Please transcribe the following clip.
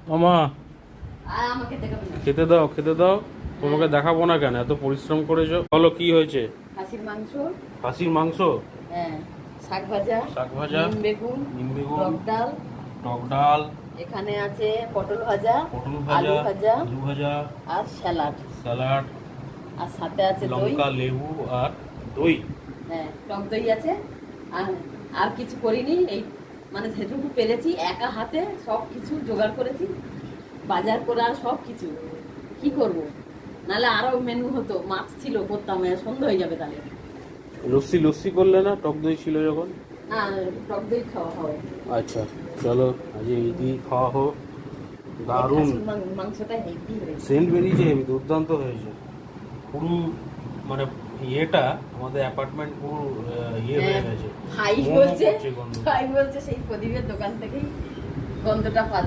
মামা আমাকে দেখাবে না। খেতে দাও, খেতে দাও। তোমাকে দেখাবো না কেন? এত পরিশ্রম করেছো। বলো কি হয়েছে? খাসির মাংস, খাসির মাংস, হ্যাঁ, শাক ভাজা, শাক ভাজা, নিম বেগুন, নিম বেগুন, টক ডাল, টক ডাল, এখানে আছে পটল ভাজা, পটল আলু ভাজা, ভাজা, আলু ভাজা, আর স্যালাড, স্যালাড, আর সাথে আছে দই। লঙ্কা, লেবু আর দই। হ্যাঁ, টক দই আছে। আর আর কিছু করিনি, এই মানে যেটুকু পেরেছি একা হাতে সব কিছু জোগাড় করেছি, বাজার করে আর সব কিছু কি করব, নাহলে আরো মেনু হতো, মাছ ছিল করতাম, সন্ধ্যা হয়ে যাবে তাহলে। লস্যি লস্যি করলে না? টক দই ছিল যখন। না, টক দই খাওয়া হয়। আচ্ছা চলো, আজ এই দিয়ে খাওয়া হোক। দারুণ খাসির মাংসটা হেভি হয়েছে। সেন্ট বেরিয়েছে, হেভি দুর্দান্ত হয়েছে। পুরো মানে ইয়েটা আমাদের অ্যাপার্টমেন্ট পুরো ইয়ে হয়ে গেছে। ভাই মোমো বলছে, করছে গন্ধ। ভাই বলছে সেই প্রদীপের দোকান থেকেই গন্ধটা পাচ্ছে।